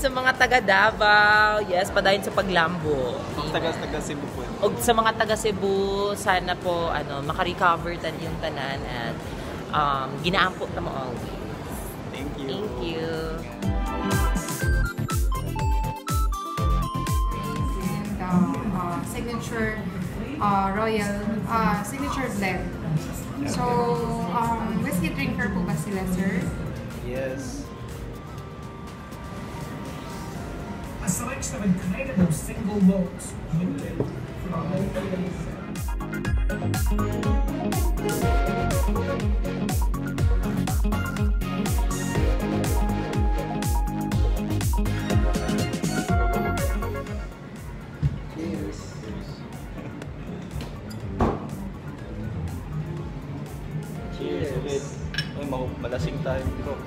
sa mga taga Davao. Yes, padayon sa Paglambo. Taga Cebu po. O sa mga taga Cebu, sana po maka-recover tan yung tanan at ginaampo ta mo always. Thank you. Thank you. Signature royal signature blend. So, whiskey drinker po ba sila, sir? Yes. A selection of incredible single malts. Cheers ulit. Ay, malasing tayo dito.